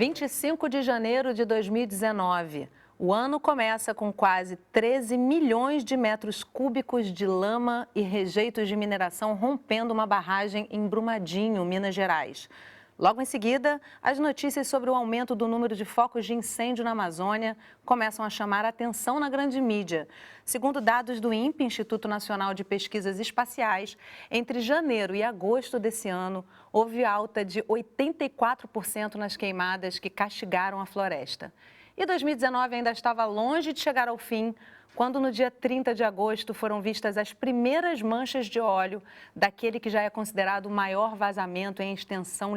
25 de janeiro de 2019. O ano começa com quase 13 milhões de metros cúbicos de lama e rejeitos de mineração rompendo uma barragem em Brumadinho, Minas Gerais. Logo em seguida, as notícias sobre o aumento do número de focos de incêndio na Amazônia começam a chamar a atenção na grande mídia. Segundo dados do INPE, Instituto Nacional de Pesquisas Espaciais, entre janeiro e agosto desse ano, houve alta de 84% nas queimadas que castigaram a floresta. E 2019 ainda estava longe de chegar ao fim, quando no dia 30 de agosto foram vistas as primeiras manchas de óleo daquele que já é considerado o maior vazamento em extensão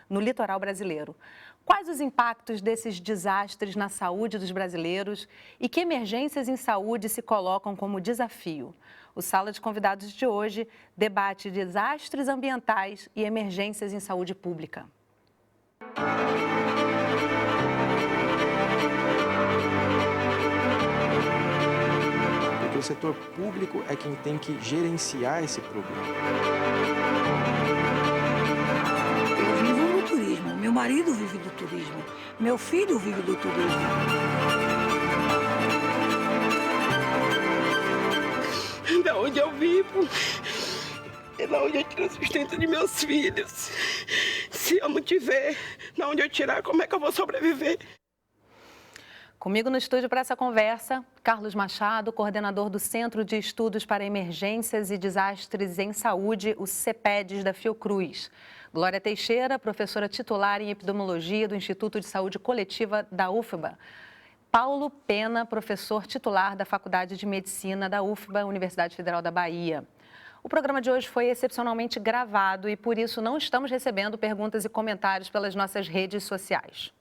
no litoral brasileiro. Quais os impactos desses desastres na saúde dos brasileiros e que emergências em saúde se colocam como desafio? O Sala de Convidados de hoje debate desastres ambientais e emergências em saúde pública. O setor público é quem tem que gerenciar esse problema. Eu vivo no turismo, meu marido vive do turismo, meu filho vive do turismo. Da onde eu vivo, é da onde eu tiro o sustento de meus filhos. Se eu não tiver da onde eu tirar, como é que eu vou sobreviver? Comigo no estúdio para essa conversa, Carlos Machado, coordenador do Centro de Estudos para Emergências e Desastres em Saúde, o CEPEDES da Fiocruz. Glória Teixeira, professora titular em Epidemiologia do Instituto de Saúde Coletiva da UFBA. Paulo Pena, professor titular da Faculdade de Medicina da UFBA, Universidade Federal da Bahia. O programa de hoje foi excepcionalmente gravado e, por isso, não estamos recebendo perguntas e comentários pelas nossas redes sociais.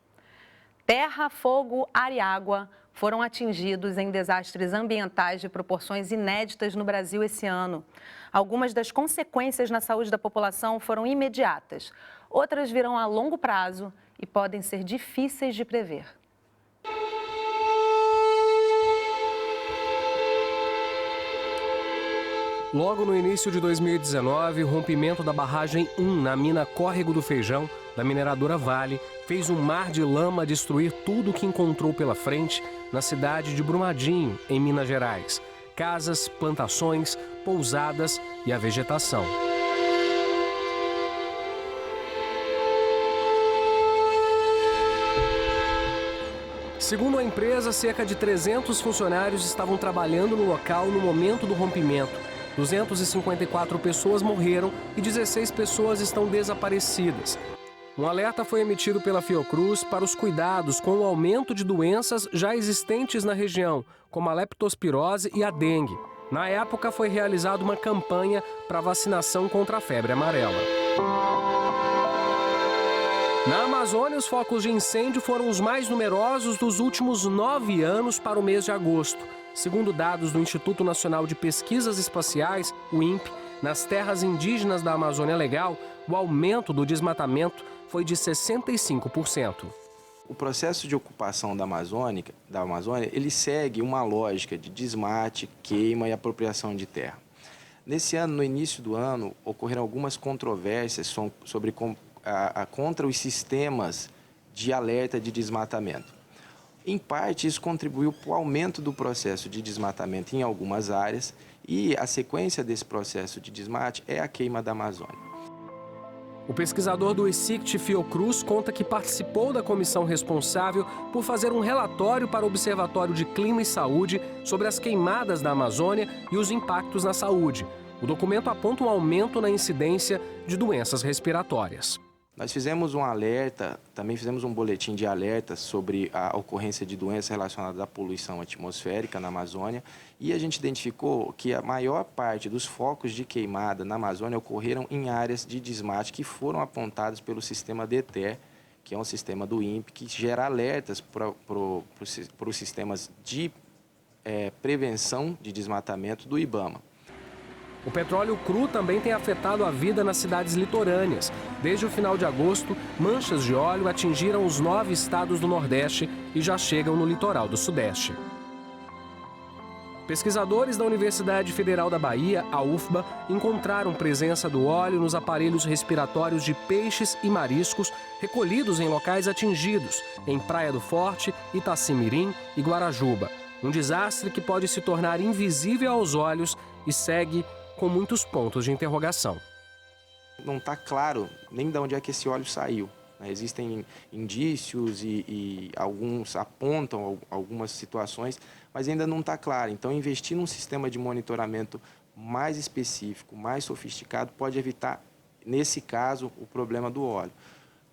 Terra, fogo, ar e água foram atingidos em desastres ambientais de proporções inéditas no Brasil esse ano. Algumas das consequências na saúde da população foram imediatas. Outras virão a longo prazo e podem ser difíceis de prever. Logo no início de 2019, o rompimento da barragem 1 na mina Córrego do Feijão, da mineradora Vale, fez um mar de lama destruir tudo o que encontrou pela frente na cidade de Brumadinho, em Minas Gerais. Casas, plantações, pousadas e a vegetação. Segundo a empresa, cerca de 300 funcionários estavam trabalhando no local no momento do rompimento. 254 pessoas morreram e 16 pessoas estão desaparecidas. Um alerta foi emitido pela Fiocruz para os cuidados com o aumento de doenças já existentes na região, como a leptospirose e a dengue. Na época, foi realizada uma campanha para vacinação contra a febre amarela. Na Amazônia, os focos de incêndio foram os mais numerosos dos últimos 9 anos para o mês de agosto. Segundo dados do Instituto Nacional de Pesquisas Espaciais, o INPE, nas terras indígenas da Amazônia Legal, o aumento do desmatamento foi de 65%. O processo de ocupação da Amazônia, ele segue uma lógica de desmate, queima e apropriação de terra. Nesse ano, no início do ano, ocorreram algumas controvérsias contra os sistemas de alerta de desmatamento. Em parte, isso contribuiu para o aumento do processo de desmatamento em algumas áreas e a sequência desse processo de desmate é a queima da Amazônia. O pesquisador do ICICT Fiocruz conta que participou da comissão responsável por fazer um relatório para o Observatório de Clima e Saúde sobre as queimadas da Amazônia e os impactos na saúde. O documento aponta um aumento na incidência de doenças respiratórias. Nós fizemos um alerta, também fizemos um boletim de alerta sobre a ocorrência de doenças relacionadas à poluição atmosférica na Amazônia e a gente identificou que a maior parte dos focos de queimada na Amazônia ocorreram em áreas de desmate que foram apontadas pelo sistema DETER, que é um sistema do INPE, que gera alertas para os sistemas de prevenção de desmatamento do IBAMA. O petróleo cru também tem afetado a vida nas cidades litorâneas. Desde o final de agosto, manchas de óleo atingiram os 9 estados do Nordeste e já chegam no litoral do Sudeste. Pesquisadores da Universidade Federal da Bahia, a UFBA, encontraram presença do óleo nos aparelhos respiratórios de peixes e mariscos recolhidos em locais atingidos, em Praia do Forte, Itacimirim e Guarajuba. Um desastre que pode se tornar invisível aos olhos e segue com muitos pontos de interrogação. Não está claro nem de onde é que esse óleo saiu. Existem indícios e alguns apontam algumas situações, mas ainda não está claro. Então, investir num sistema de monitoramento mais específico, mais sofisticado, pode evitar, nesse caso, o problema do óleo.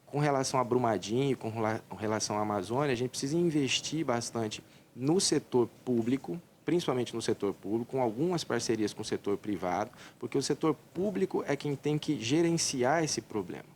Com relação a Brumadinho, com relação à Amazônia, a gente precisa investir bastante no setor público, principalmente no setor público, com algumas parcerias com o setor privado, porque o setor público é quem tem que gerenciar esse problema.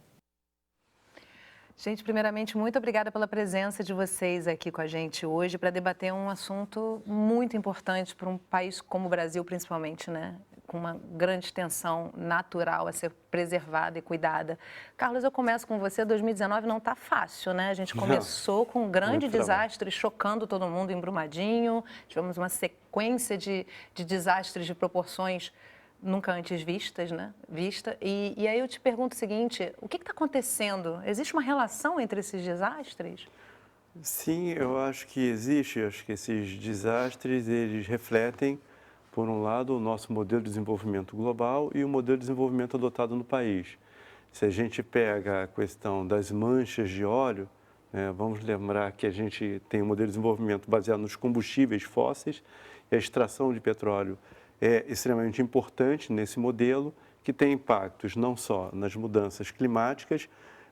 Gente, primeiramente, muito obrigada pela presença de vocês aqui com a gente hoje para debater um assunto muito importante para um país como o Brasil, principalmente, né? Com uma grande extensão natural a ser preservada e cuidada. Carlos, eu começo com você. 2019 não está fácil, né? A gente começou com um grande desastre chocando todo mundo em Brumadinho. Tivemos uma sequência de desastres de proporções nunca antes vistas, né? E aí eu te pergunto o seguinte, o que está acontecendo? Existe uma relação entre esses desastres? Sim, eu acho que existe. Eu acho que esses desastres, eles refletem, por um lado, o nosso modelo de desenvolvimento global e o modelo de desenvolvimento adotado no país. Se a gente pega a questão das manchas de óleo, né, vamos lembrar que a gente tem um modelo de desenvolvimento baseado nos combustíveis fósseis e a extração de petróleo é extremamente importante nesse modelo, que tem impactos não só nas mudanças climáticas,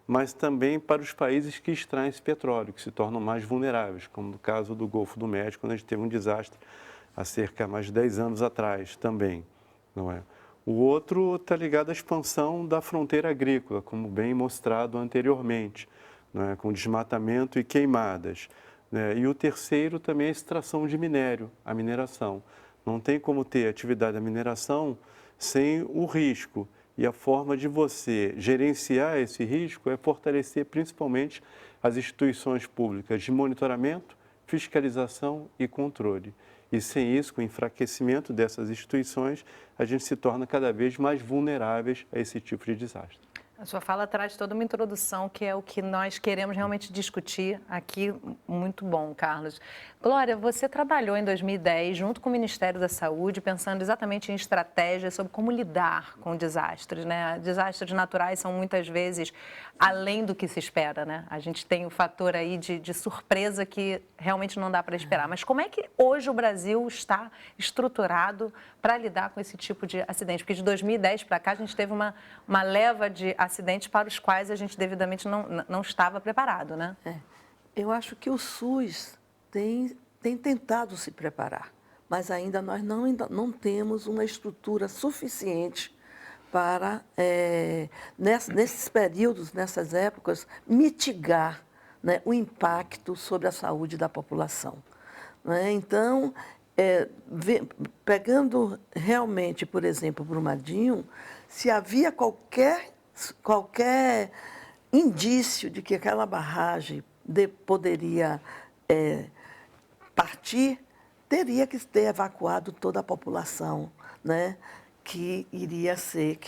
mas também para os países que extraem esse petróleo, que se tornam mais vulneráveis, como no caso do Golfo do México, onde a gente teve um desastre há cerca de mais de 10 anos atrás também, não é? O outro está ligado à expansão da fronteira agrícola, como bem mostrado anteriormente, não é? Com desmatamento e queimadas, né? E o terceiro também é a extração de minério, a mineração. Não tem como ter atividade da mineração sem o risco. E a forma de você gerenciar esse risco é fortalecer principalmente as instituições públicas de monitoramento, fiscalização e controle. E sem isso, com o enfraquecimento dessas instituições, a gente se torna cada vez mais vulneráveis a esse tipo de desastre. A sua fala traz toda uma introdução, que é o que nós queremos realmente discutir aqui. Muito bom, Carlos. Glória, você trabalhou em 2010 junto com o Ministério da Saúde, pensando exatamente em estratégias sobre como lidar com desastres, né? Desastres naturais são muitas vezes além do que se espera, né? A gente tem o fator aí de surpresa que realmente não dá para esperar. Mas como é que hoje o Brasil está estruturado para lidar com esse tipo de acidente? Porque de 2010 para cá a gente teve uma leva de acidentes para os quais a gente devidamente não estava preparado, né? Eu acho que o SUS tem tentado se preparar, mas ainda nós não temos uma estrutura suficiente para, nesses períodos, nessas épocas, mitigar, né, o impacto sobre a saúde da população, né? Então, pegando realmente, por exemplo, Brumadinho, se havia qualquer indício de que aquela barragem poderia partir, teria que ter evacuado toda a população, né, que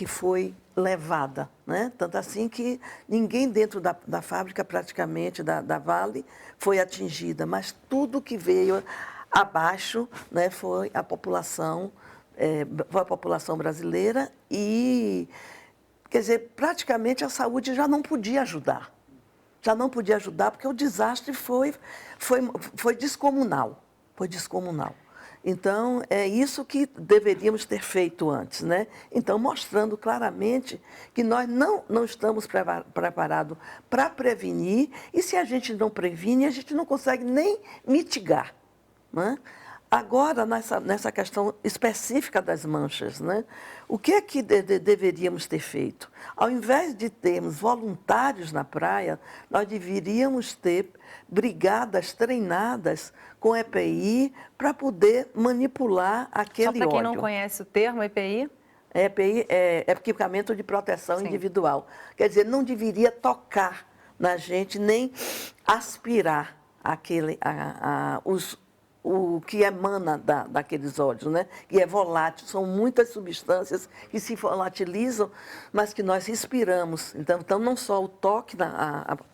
foi levada, né? Tanto assim que ninguém dentro da fábrica, praticamente, da Vale, foi atingida, mas tudo que veio abaixo, né, foi a população brasileira e, quer dizer, praticamente a saúde já não podia ajudar. Já não podia ajudar porque o desastre foi descomunal. Foi descomunal. Então, é isso que deveríamos ter feito antes, né? Então, mostrando claramente que nós não estamos preparados para prevenir, e se a gente não previne, a gente não consegue nem mitigar, né? Agora, nessa questão específica das manchas, né? O que é que deveríamos ter feito? Ao invés de termos voluntários na praia, nós deveríamos ter brigadas treinadas com EPI para poder manipular aquele óleo. Só para quem não conhece o termo, EPI? EPI é equipamento de proteção individual. Quer dizer, não deveria tocar na gente nem aspirar o que emana daqueles óleos, né? Que é volátil, são muitas substâncias que se volatilizam, mas que nós respiramos. Então não só o toque,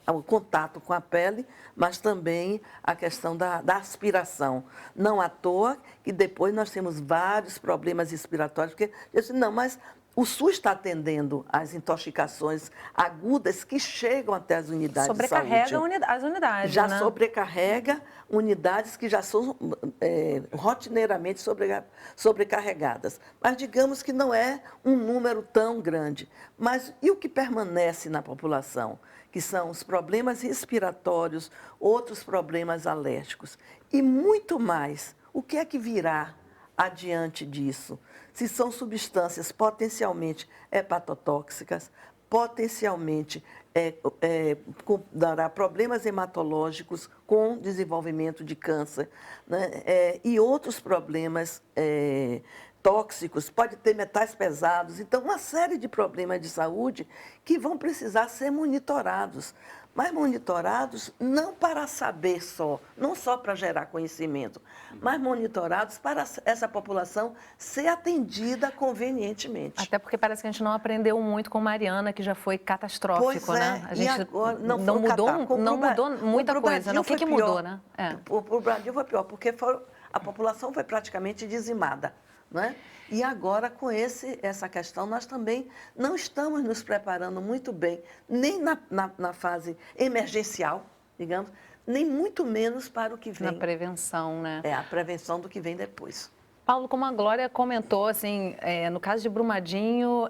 o contato com a pele, mas também a questão da aspiração. Não à toa que depois nós temos vários problemas respiratórios, porque eu disse, não, mas o SUS está atendendo às intoxicações agudas que chegam até as unidades de saúde. Sobrecarrega as unidades, já né? Sobrecarrega unidades que já são rotineiramente sobrecarregadas. Mas digamos que não é um número tão grande. Mas e o que permanece na população? Que são os problemas respiratórios, outros problemas alérgicos. E muito mais. O que é que virá adiante disso? Se são substâncias potencialmente hepatotóxicas, potencialmente dará problemas hematológicos com desenvolvimento de câncer, né? E outros problemas tóxicos, pode ter metais pesados. Então, uma série de problemas de saúde que vão precisar ser monitorados. Mas monitorados não para saber só, não só para gerar conhecimento, mas monitorados para essa população ser atendida convenientemente. Até porque parece que a gente não aprendeu muito com Mariana, que já foi catastrófico, pois né? A gente agora, não mudou muita coisa, né? O que mudou, né? O Brasil foi pior, porque a população foi praticamente dizimada, né? E agora, com essa questão, nós também não estamos nos preparando muito bem, nem na fase emergencial, digamos, nem muito menos para o que vem. Na prevenção, né? A prevenção do que vem depois. Paulo, como a Glória comentou, assim, no caso de Brumadinho,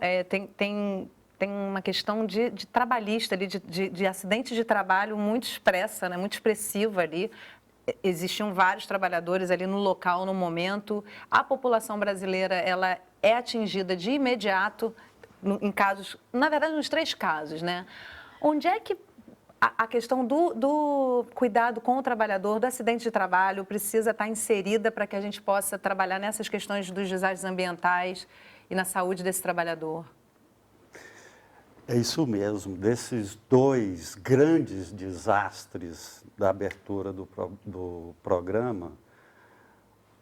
tem uma questão de trabalhista ali, de acidente de trabalho muito expressa, né? Muito expressiva ali. Existiam vários trabalhadores ali no local, no momento. A população brasileira, ela é atingida de imediato em casos, na verdade, nos 3 casos, né? Onde é que a questão do cuidado com o trabalhador, do acidente de trabalho, precisa estar inserida para que a gente possa trabalhar nessas questões dos desastres ambientais e na saúde desse trabalhador? É isso mesmo, desses 2 grandes desastres da abertura do programa,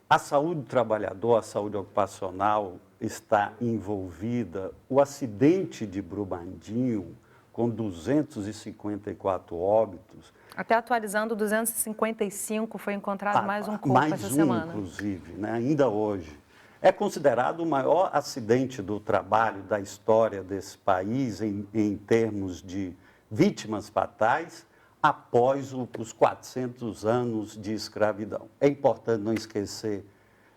a saúde do trabalhador, a saúde ocupacional está envolvida. O acidente de Brumadinho, com 254 óbitos. Até atualizando, 255 foi encontrado mais um corpo essa semana. Inclusive, né, ainda hoje. É considerado o maior acidente do trabalho da história desse país em termos de vítimas fatais após os 400 anos de escravidão. É importante não esquecer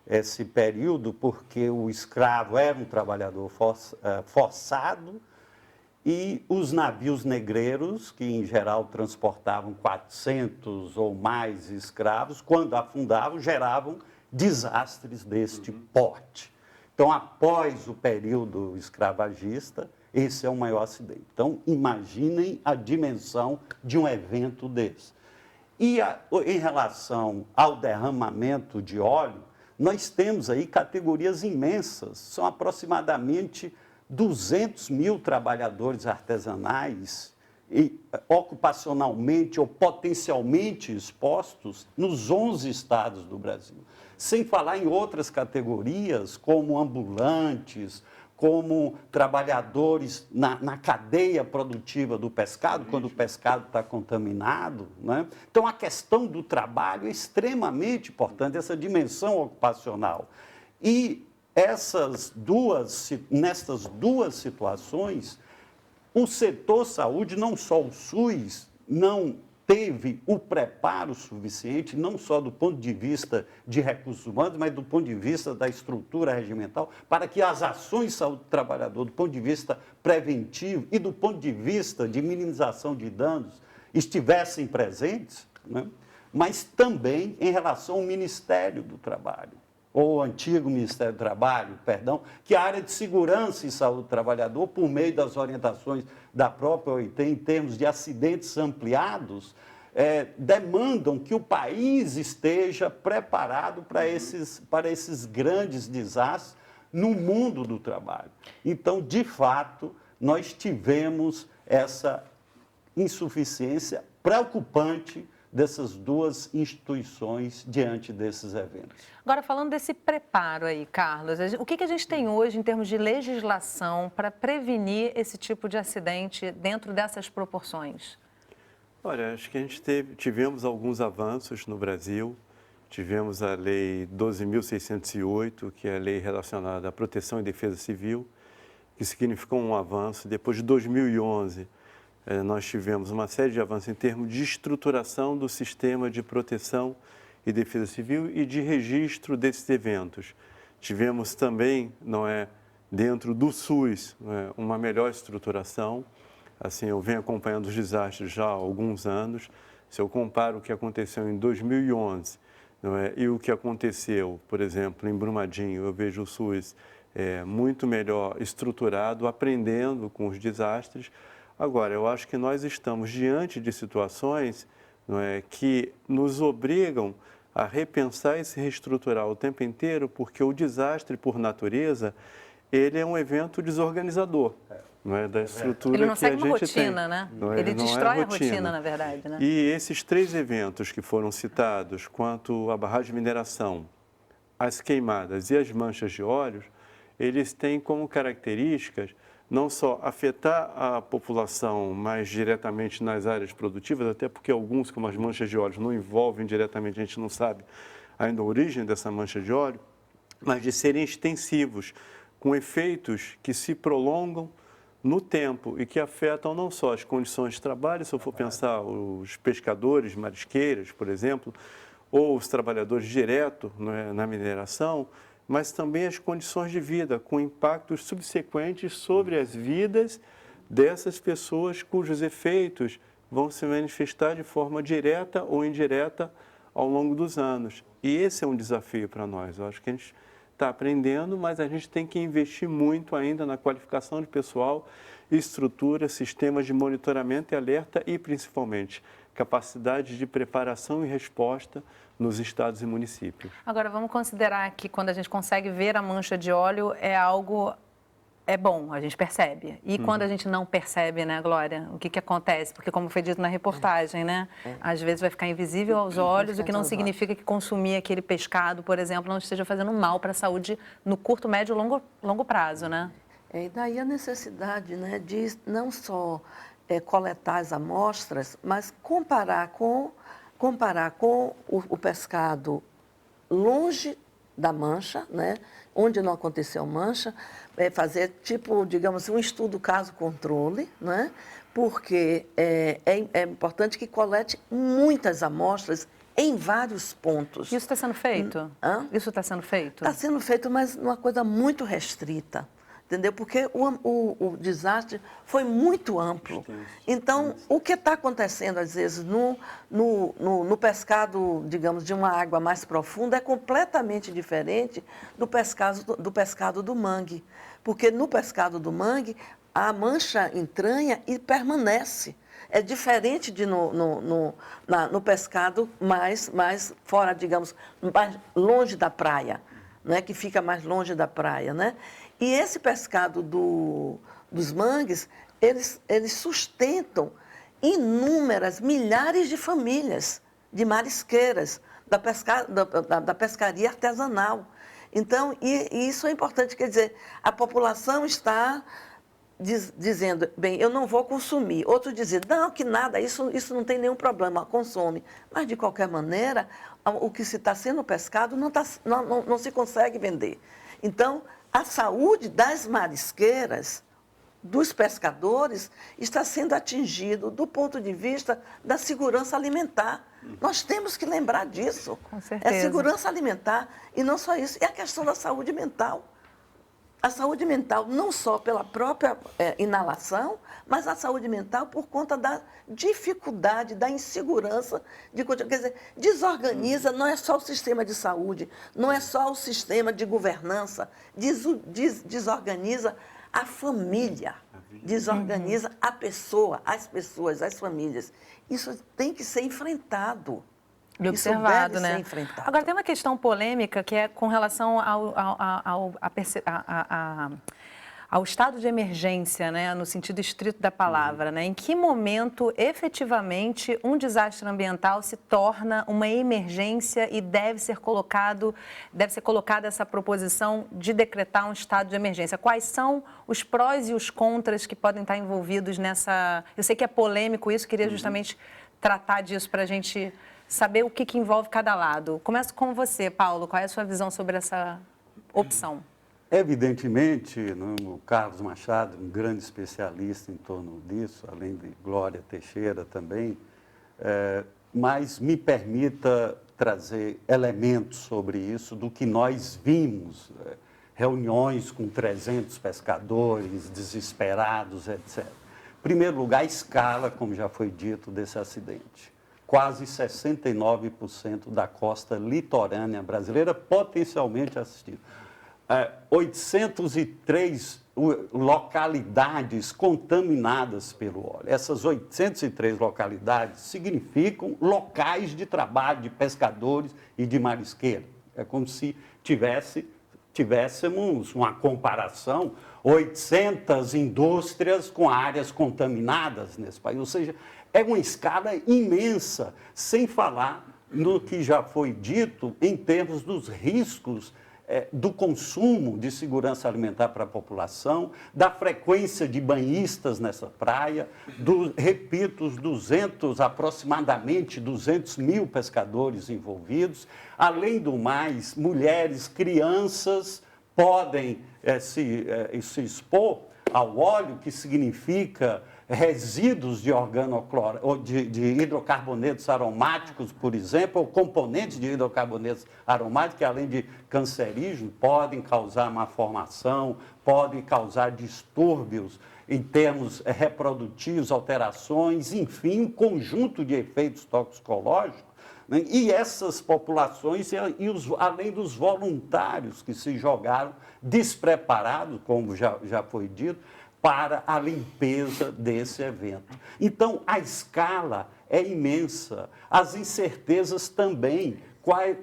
esse período porque o escravo era um trabalhador forçado e os navios negreiros, que em geral transportavam 400 ou mais escravos, quando afundavam, geravam desastres deste porte. Então, após o período escravagista, esse é o maior acidente. Então, imaginem a dimensão de um evento desse. E em relação ao derramamento de óleo, nós temos aí categorias imensas. São aproximadamente 200 mil trabalhadores artesanais e ocupacionalmente ou potencialmente expostos nos 11 estados do Brasil. Sem falar em outras categorias, como ambulantes, como trabalhadores na cadeia produtiva do pescado, quando o pescado está contaminado, né? Então, a questão do trabalho é extremamente importante, essa dimensão ocupacional. E nessas duas situações, o setor saúde, não só o SUS, não teve o preparo suficiente, não só do ponto de vista de recursos humanos, mas do ponto de vista da estrutura regimental, para que as ações de saúde do trabalhador, do ponto de vista preventivo e do ponto de vista de minimização de danos, estivessem presentes, né? Mas também em relação ao Ministério do Trabalho, ou o antigo Ministério do Trabalho, perdão, que a área de segurança e saúde do trabalhador, por meio das orientações da própria OIT, em termos de acidentes ampliados, demandam que o país esteja preparado para esses grandes desastres no mundo do trabalho. Então, de fato, nós tivemos essa insuficiência preocupante dessas duas instituições diante desses eventos. Agora, falando desse preparo aí, Carlos, o que a gente tem hoje em termos de legislação para prevenir esse tipo de acidente dentro dessas proporções? Olha, acho que a gente tivemos alguns avanços no Brasil. Tivemos a Lei 12.608, que é a lei relacionada à proteção e defesa civil, que significou um avanço. Depois de 2011, nós tivemos uma série de avanços em termos de estruturação do sistema de proteção e defesa civil e de registro desses eventos. Tivemos também, dentro do SUS, uma melhor estruturação. Assim, eu venho acompanhando os desastres já há alguns anos. Se eu comparo o que aconteceu em 2011, e o que aconteceu, por exemplo, em Brumadinho, eu vejo o SUS muito melhor estruturado, aprendendo com os desastres. Agora, eu acho que nós estamos diante de situações que nos obrigam a repensar e se reestruturar o tempo inteiro, porque o desastre, por natureza, ele é um evento desorganizador. Da estrutura ele não que a segue uma gente rotina, tem. né? Não Ele não destrói é a rotina, na verdade, né? E esses 3 eventos que foram citados, quanto à barragem de mineração, as queimadas e as manchas de óleos, eles têm como características não só afetar a população mais diretamente nas áreas produtivas, até porque alguns, como as manchas de óleos, não envolvem diretamente, a gente não sabe ainda a origem dessa mancha de óleo, mas de serem extensivos, com efeitos que se prolongam no tempo e que afetam não só as condições de trabalho, se eu for pensar os pescadores, marisqueiras, por exemplo, ou os trabalhadores direto na mineração, mas também as condições de vida, com impactos subsequentes sobre as vidas dessas pessoas cujos efeitos vão se manifestar de forma direta ou indireta ao longo dos anos. E esse é um desafio para nós. Eu acho que a gente está aprendendo, mas a gente tem que investir muito ainda na qualificação de pessoal, estrutura, sistemas de monitoramento e alerta e, principalmente, capacidade de preparação e resposta nos estados e municípios. Agora, vamos considerar que quando a gente consegue ver a mancha de óleo, é bom, a gente percebe. E quando a gente não percebe, né, Glória, o que acontece? Porque, como foi dito na reportagem, né, às vezes vai ficar invisível aos olhos, o que não significa que consumir aquele pescado, por exemplo, não esteja fazendo mal para a saúde no curto, médio e longo prazo, né? E daí a necessidade, né, de não só coletar as amostras, mas comparar com o pescado longe da mancha, né, onde não aconteceu mancha, fazer tipo, digamos, um estudo caso-controle, né, porque é importante que colete muitas amostras em vários pontos. Isso está sendo feito? Isso está sendo feito? Está sendo feito, mas uma coisa muito restrita. Entendeu? Porque o desastre foi muito amplo. Então, o que está acontecendo, às vezes, no pescado, digamos, de uma água mais profunda, é completamente diferente do pescado do mangue. Porque no pescado do mangue, a mancha entranha e permanece. É diferente de no pescado mais fora, digamos, mais longe da praia, né? Que fica mais longe da praia, né? E esse pescado dos mangues, eles sustentam inúmeras, milhares de famílias de marisqueiras, da pescaria artesanal. Então, e isso é importante, quer dizer, a população está dizendo, bem, eu não vou consumir. Outro dizem, não, que nada, isso não tem nenhum problema, consome. Mas, de qualquer maneira, o que se está sendo pescado não se consegue vender. Então, a saúde das marisqueiras, dos pescadores, está sendo atingido do ponto de vista da segurança alimentar. Nós temos que lembrar disso. Com certeza. É segurança alimentar e não só isso, é a questão da saúde mental. A saúde mental não só pela própria inalação, mas a saúde mental por conta da dificuldade, da insegurança, quer dizer, desorganiza, não é só o sistema de saúde, não é só o sistema de governança, desorganiza a família, desorganiza a pessoa, as pessoas, as famílias. Isso tem que ser enfrentado. E observado, né? Ser enfrentado. Agora, tem uma questão polêmica que é com relação ao estado de emergência, né, no sentido estrito da palavra, né, em que momento efetivamente um desastre ambiental se torna uma emergência e deve ser colocada essa proposição de decretar um estado de emergência? Quais são os prós e os contras que podem estar envolvidos nessa... Eu sei que é polêmico isso, queria justamente tratar disso para a gente saber o que envolve cada lado. Começo com você, Paulo. Qual é a sua visão sobre essa opção? Evidentemente, o Carlos Machado, um grande especialista em torno disso, além de Glória Teixeira também, mas me permita trazer elementos sobre isso do que nós vimos, reuniões com 300 pescadores desesperados, etc. Em primeiro lugar, a escala, como já foi dito, desse acidente. Quase 69% da costa litorânea brasileira potencialmente assistida. 803 localidades contaminadas pelo óleo. Essas 803 localidades significam locais de trabalho de pescadores e de marisqueiros. É como se tivéssemos uma comparação, 800 indústrias com áreas contaminadas nesse país. Ou seja, é uma escala imensa, sem falar no que já foi dito em termos dos riscos do consumo de segurança alimentar para a população, da frequência de banhistas nessa praia, repito, aproximadamente 200 mil pescadores envolvidos. Além do mais, mulheres, crianças podem se expor ao óleo, que significa resíduos de de hidrocarbonetos aromáticos, por exemplo, ou componentes de hidrocarbonetos aromáticos, que além de cancerígenos, podem causar malformação, podem causar distúrbios em termos reprodutivos, alterações, enfim, um conjunto de efeitos toxicológicos. Né? E essas populações, além dos voluntários que se jogaram despreparados, como já foi dito, para a limpeza desse evento. Então, a escala é imensa, as incertezas também,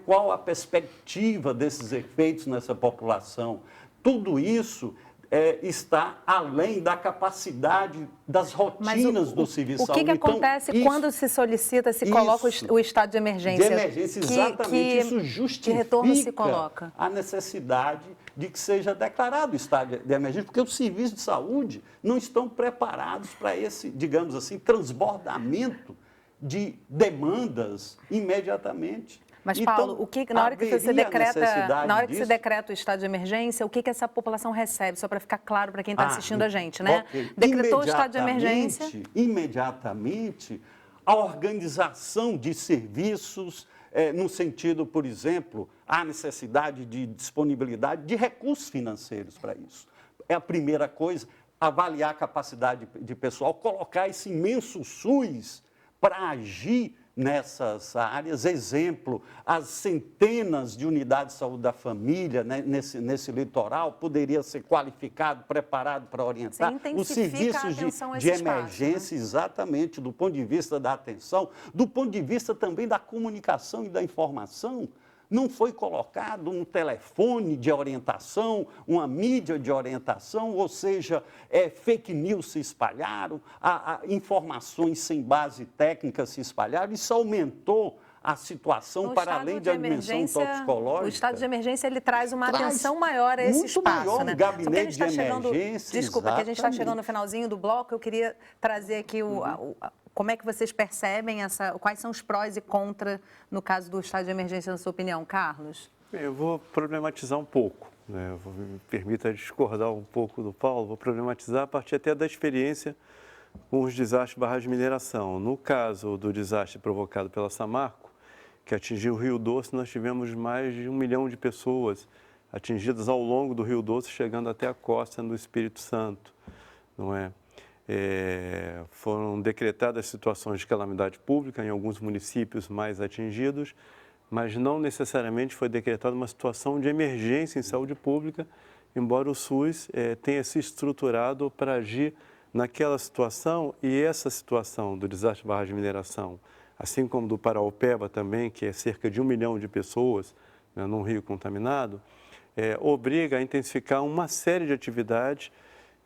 qual a perspectiva desses efeitos nessa população. Tudo isso está além da capacidade das rotinas do serviço de saúde. O que acontece quando se solicita, se coloca o estado de emergência? De emergência, exatamente. Isso justifica retorno se coloca? A necessidade de que seja declarado o estado de emergência, porque os serviços de saúde não estão preparados para esse, digamos assim, transbordamento de demandas imediatamente. Mas, então, Paulo, na hora que você decreta o estado de emergência, o que essa população recebe? Só para ficar claro para quem está assistindo a gente, né? Okay. Decretou o estado de emergência. Imediatamente, a organização de serviços, no sentido, por exemplo, a necessidade de disponibilidade de recursos financeiros para isso. É a primeira coisa, avaliar a capacidade de pessoal, colocar esse imenso SUS para agir nessas áreas. Exemplo, as centenas de unidades de saúde da família, né, nesse litoral, poderia ser qualificado, preparado para orientar os serviços de emergência, né? Exatamente, do ponto de vista da atenção, do ponto de vista também da comunicação e da informação. Não foi colocado um telefone de orientação, uma mídia de orientação, ou seja, fake news se espalharam, informações sem base técnica se espalharam, isso aumentou a situação para além da dimensão toxicológica. O estado de emergência ele traz uma atenção maior a esse espaço. Muito maior, né? Gabinete de emergência. Desculpa, que a gente está chegando no finalzinho do bloco, eu queria trazer aqui como é que vocês percebem quais são os prós e contras no caso do estado de emergência, na sua opinião, Carlos? Eu vou problematizar um pouco, né? Me permita discordar um pouco do Paulo, vou problematizar a partir até da experiência com os desastres de barragem de mineração. No caso do desastre provocado pela Samarco, que atingiu o Rio Doce, nós tivemos mais de 1 milhão de pessoas atingidas ao longo do Rio Doce, chegando até a costa do Espírito Santo, não é? Foram decretadas situações de calamidade pública em alguns municípios mais atingidos, mas não necessariamente foi decretada uma situação de emergência em saúde pública, embora o SUS tenha se estruturado para agir naquela situação. E essa situação do desastre de barragem de mineração, assim como do Paraopeba também, que é cerca de 1 milhão de pessoas, né, num rio contaminado, obriga a intensificar uma série de atividades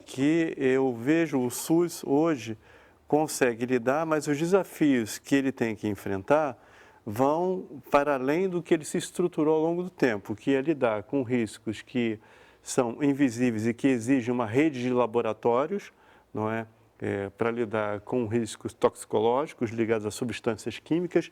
que eu vejo o SUS hoje consegue lidar, mas os desafios que ele tem que enfrentar vão para além do que ele se estruturou ao longo do tempo, que é lidar com riscos que são invisíveis e que exigem uma rede de laboratórios, não é? Para lidar com riscos toxicológicos ligados a substâncias químicas,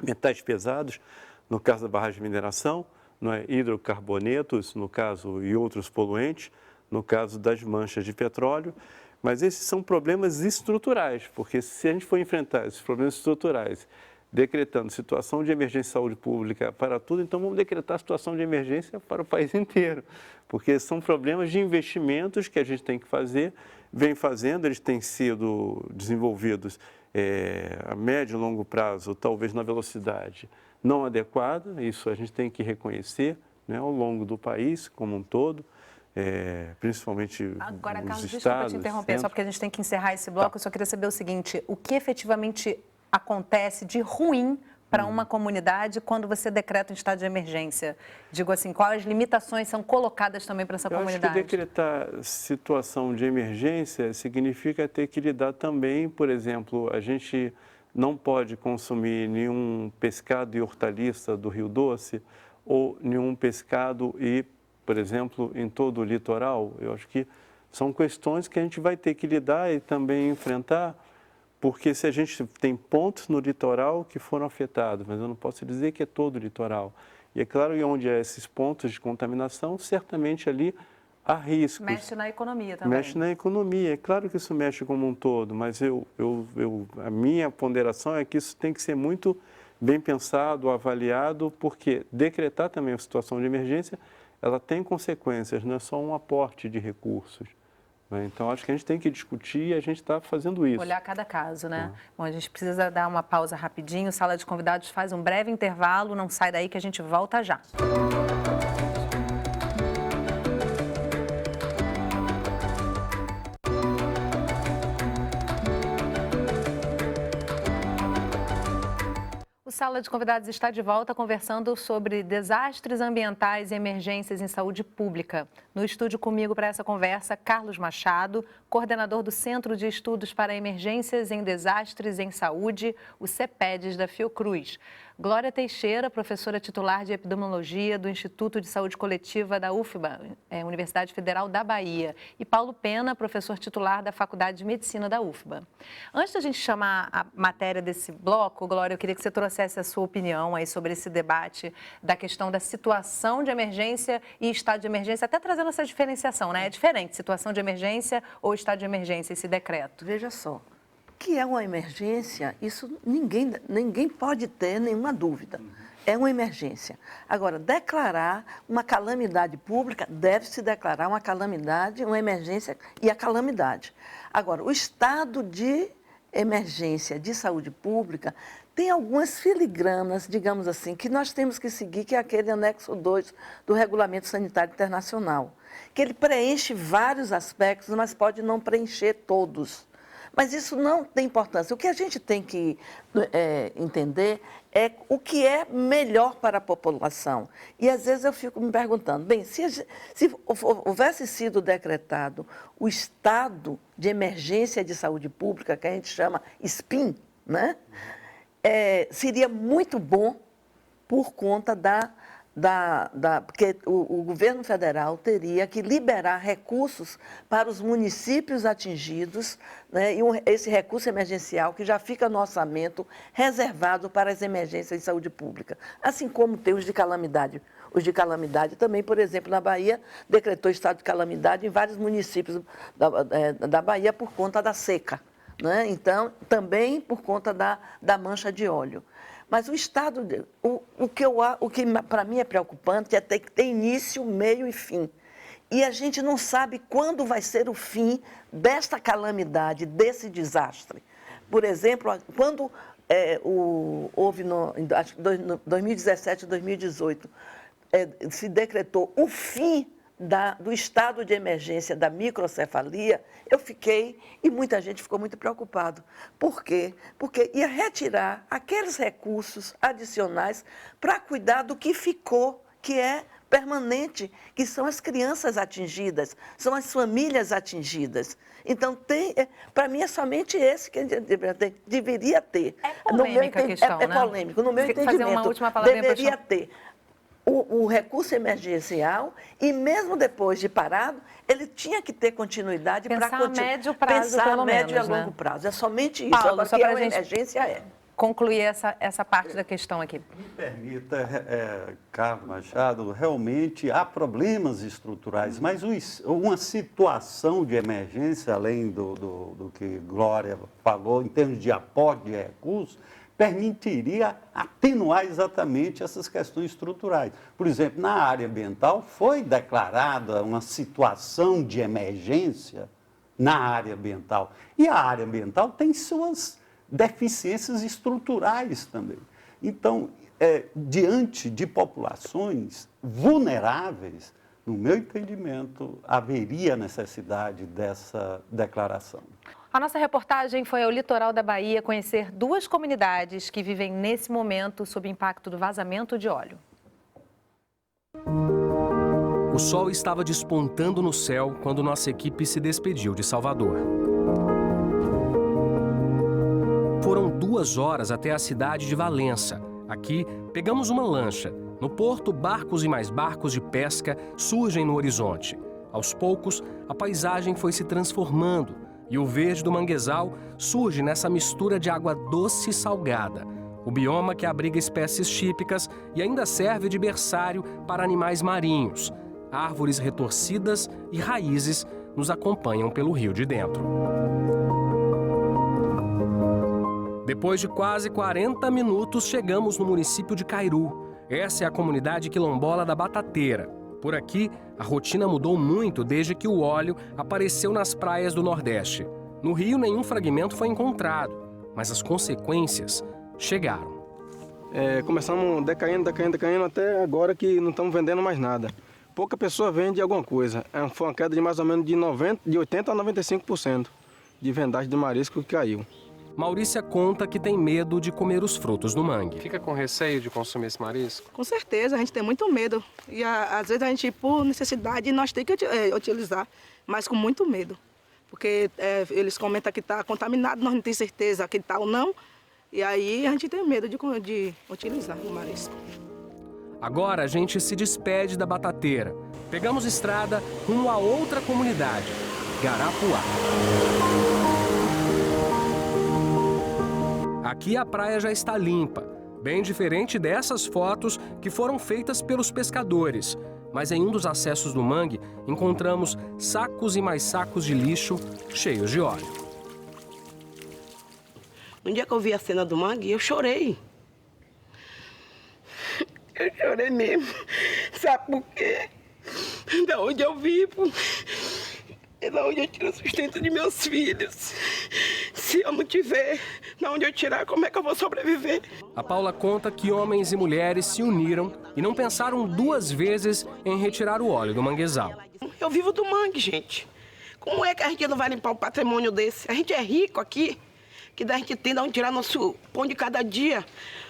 metais pesados, no caso da barragem de mineração, não é? Hidrocarbonetos, no caso, e outros poluentes, no caso das manchas de petróleo. Mas esses são problemas estruturais, porque se a gente for enfrentar esses problemas estruturais decretando situação de emergência de saúde pública para tudo, então vamos decretar situação de emergência para o país inteiro, porque são problemas de investimentos que a gente tem que fazer, vem fazendo, eles têm sido desenvolvidos a médio e longo prazo, talvez na velocidade não adequada, isso a gente tem que reconhecer, né, ao longo do país como um todo. Principalmente agora, os Carlos, estados, desculpa te interromper, só porque a gente tem que encerrar esse bloco, eu só queria saber o seguinte, o que efetivamente acontece de ruim para uma comunidade quando você decreta um estado de emergência? Digo assim, quais limitações são colocadas também para essa comunidade? Acho que decretar situação de emergência significa ter que lidar também, por exemplo, a gente não pode consumir nenhum pescado e hortaliça do Rio Doce ou nenhum pescado e, por exemplo, em todo o litoral. Eu acho que são questões que a gente vai ter que lidar e também enfrentar, porque se a gente tem pontos no litoral que foram afetados, mas eu não posso dizer que é todo o litoral. E é claro que onde há esses pontos de contaminação, certamente ali há riscos. Mexe na economia também. Mexe na economia. É claro que isso mexe como um todo, mas a minha ponderação é que isso tem que ser muito bem pensado, avaliado, porque decretar também a situação de emergência, ela tem consequências, não é só um aporte de recursos. Então, acho que a gente tem que discutir e a gente está fazendo isso. Olhar cada caso, né? Bom, a gente precisa dar uma pausa rapidinho. Sala de Convidados faz um breve intervalo. Não sai daí que a gente volta já. O Sala de Convidados está de volta conversando sobre desastres ambientais e emergências em saúde pública. No estúdio comigo para essa conversa, Carlos Machado, coordenador do Centro de Estudos para Emergências em Desastres em Saúde, o CEPEDES da Fiocruz. Glória Teixeira, professora titular de Epidemiologia do Instituto de Saúde Coletiva da UFBA, Universidade Federal da Bahia. E Paulo Pena, professor titular da Faculdade de Medicina da UFBA. Antes da gente chamar a matéria desse bloco, Glória, eu queria que você trouxesse a sua opinião aí sobre esse debate da questão da situação de emergência e estado de emergência, até trazendo essa diferenciação, né? É diferente situação de emergência ou estado de emergência, esse decreto. Veja só, que é uma emergência, isso ninguém pode ter nenhuma dúvida. É uma emergência. Agora, declarar uma calamidade pública, deve-se declarar uma calamidade, uma emergência e a calamidade. Agora, o estado de emergência de saúde pública tem algumas filigranas, digamos assim, que nós temos que seguir, que é aquele anexo 2 do Regulamento Sanitário Internacional, que ele preenche vários aspectos, mas pode não preencher todos. Mas isso não tem importância. O que a gente tem que entender é o que é melhor para a população. E, às vezes, eu fico me perguntando, bem, se houvesse sido decretado o estado de emergência de saúde pública, que a gente chama SPIN, né? Seria muito bom por conta porque o governo federal teria que liberar recursos para os municípios atingidos, né, e esse recurso emergencial que já fica no orçamento reservado para as emergências de saúde pública, assim como tem os de calamidade. Os de calamidade também, por exemplo, na Bahia, decretou estado de calamidade em vários municípios da Bahia por conta da seca, né? Então, também por conta da mancha de óleo. Mas o estado, o que para mim é preocupante é ter que ter início, meio e fim. E a gente não sabe quando vai ser o fim desta calamidade, desse desastre. Por exemplo, quando houve, acho que 2017, 2018, se decretou o fim do estado de emergência da microcefalia, eu fiquei, e muita gente ficou muito preocupado. Por quê? Porque ia retirar aqueles recursos adicionais para cuidar do que ficou, que é permanente, que são as crianças atingidas, são as famílias atingidas. Então, para mim, é somente esse que deveria ter. É polêmica a questão, né? É né? polêmico. No meu entendimento, fazer uma última palavra deveria ter o recurso emergencial e mesmo depois de parado, ele tinha que ter continuidade para pensar a médio prazo, pelo menos, médio e a longo prazo. É somente isso. Paulo, Agora, só que pra uma gente emergência é. concluir essa parte da questão aqui. Me permita, Carlos Machado, realmente há problemas estruturais, mas uma situação de emergência, além do que Glória falou, em termos de aporte de recursos, permitiria atenuar exatamente essas questões estruturais. Por exemplo, na área ambiental foi declarada uma situação de emergência na área ambiental. E a área ambiental tem suas deficiências estruturais também. Então, diante de populações vulneráveis, no meu entendimento, haveria necessidade dessa declaração. A nossa reportagem foi ao litoral da Bahia conhecer 2 comunidades que vivem nesse momento sob impacto do vazamento de óleo. O sol estava despontando no céu quando nossa equipe se despediu de Salvador. Foram 2 horas até a cidade de Valença. Aqui, pegamos uma lancha. No porto, barcos e mais barcos de pesca surgem no horizonte. Aos poucos, a paisagem foi se transformando e o verde do manguezal surge nessa mistura de água doce e salgada. O bioma que abriga espécies típicas e ainda serve de berçário para animais marinhos. Árvores retorcidas e raízes nos acompanham pelo rio de dentro. Depois de quase 40 minutos, chegamos no município de Cairu. Essa é a comunidade quilombola da Batateira. Por aqui, a rotina mudou muito desde que o óleo apareceu nas praias do Nordeste. No Rio, nenhum fragmento foi encontrado, mas as consequências chegaram. Começamos decaindo, até agora que não estamos vendendo mais nada. Pouca pessoa vende alguma coisa. Foi uma queda de mais ou menos de 80% a 95% de vendagem de marisco que caiu. Maurícia conta que tem medo de comer os frutos do mangue. Fica com receio de consumir esse marisco? Com certeza, a gente tem muito medo. E às vezes a gente, por necessidade, nós temos que utilizar, mas com muito medo. Porque eles comentam que está contaminado, nós não temos certeza que está ou não. E aí a gente tem medo de utilizar o marisco. Agora a gente se despede da Batateira. Pegamos estrada rumo a outra comunidade, Garapuá. Aqui a praia já está limpa, bem diferente dessas fotos que foram feitas pelos pescadores. Mas em um dos acessos do mangue, encontramos sacos e mais sacos de lixo cheios de óleo. No dia que eu vi a cena do mangue, eu chorei. Eu chorei mesmo. Sabe por quê? Da onde eu vivo, é da onde eu tiro o sustento de meus filhos. Se eu não tiver de onde eu tirar, como é que eu vou sobreviver? A Paula conta que homens e mulheres se uniram e não pensaram 2 vezes em retirar o óleo do manguezal. Eu vivo do mangue, gente. Como é que a gente não vai limpar um patrimônio desse? A gente é rico aqui, que a gente tem de onde tirar nosso pão de cada dia,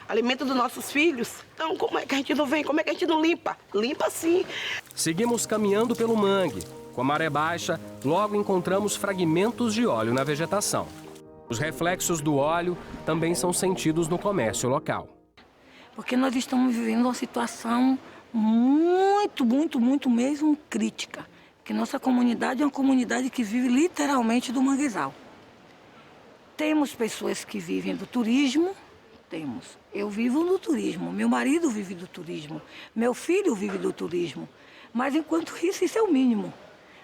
alimento dos nossos filhos. Então, como é que a gente não vem? Como é que a gente não limpa? Limpa sim. Seguimos caminhando pelo mangue. Com a maré baixa, logo encontramos fragmentos de óleo na vegetação. Os reflexos do óleo também são sentidos no comércio local. Porque nós estamos vivendo uma situação muito mesmo crítica. Porque nossa comunidade é uma comunidade que vive literalmente do manguezal. Temos pessoas que vivem do turismo, temos. Eu vivo do turismo, meu marido vive do turismo, meu filho vive do turismo. Mas enquanto isso é o mínimo.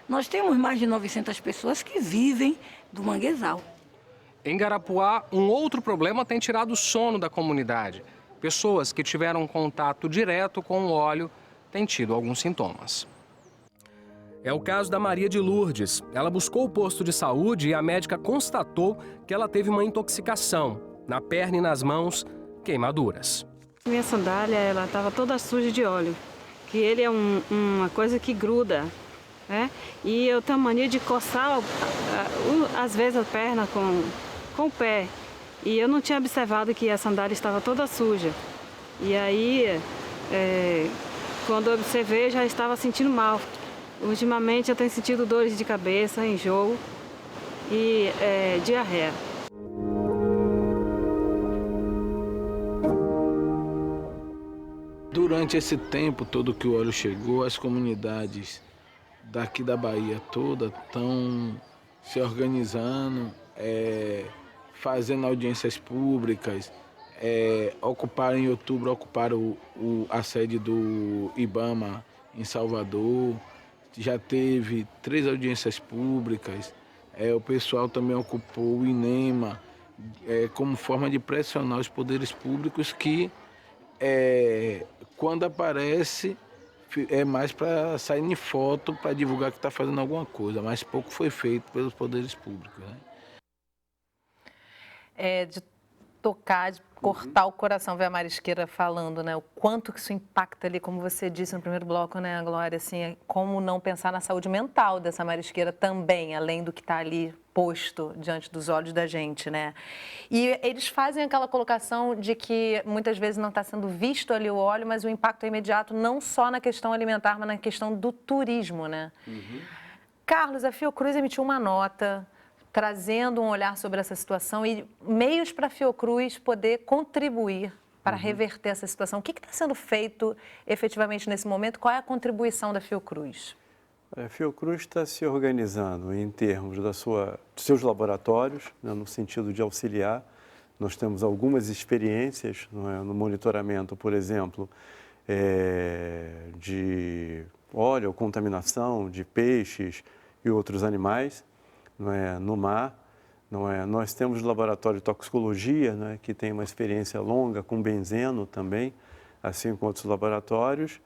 Nós temos mais de 900 pessoas que vivem do manguezal. Em Garapuá, um outro problema tem tirado o sono da comunidade. Pessoas que tiveram contato direto com o óleo têm tido alguns sintomas. É o caso da Maria de Lourdes. Ela buscou o posto de saúde e a médica constatou que ela teve uma intoxicação. Na perna e nas mãos, queimaduras. Minha sandália, ela estava toda suja de óleo. Que ele é uma coisa que gruda, né? E eu tenho a mania de coçar, às vezes, a perna com o pé. E eu não tinha observado que a sandália estava toda suja. E aí, Quando eu observei, já estava sentindo mal. Ultimamente eu tenho sentido dores de cabeça, enjoo e diarreia. Durante esse tempo todo que o óleo chegou, as comunidades daqui da Bahia toda estão se organizando, fazendo audiências públicas, em outubro ocuparam a sede do IBAMA em Salvador, já teve 3 audiências públicas, o pessoal também ocupou o INEMA como forma de pressionar os poderes públicos que, quando aparece, é mais para sair em foto, para divulgar que está fazendo alguma coisa, mas pouco foi feito pelos poderes públicos. Né? De tocar, de cortar o coração, ver a Marisqueira falando, né? O quanto que isso impacta ali, como você disse no primeiro bloco, né, Glória? Assim, como não pensar na saúde mental dessa Marisqueira também, além do que está ali posto diante dos olhos da gente, né? E eles fazem aquela colocação de que muitas vezes não está sendo visto ali o óleo, mas o impacto é imediato não só na questão alimentar, mas na questão do turismo, né? Carlos, a Fiocruz emitiu uma nota trazendo um olhar sobre essa situação e meios para a Fiocruz poder contribuir para reverter essa situação. O que está sendo feito efetivamente nesse momento? Qual é a contribuição da Fiocruz? A Fiocruz está se organizando em termos dos seus laboratórios, né, no sentido de auxiliar. Nós temos algumas experiências no monitoramento, por exemplo, de óleo, contaminação de peixes e outros animais. No mar. Nós temos o laboratório de toxicologia, que tem uma experiência longa com benzeno também, assim como outros laboratórios,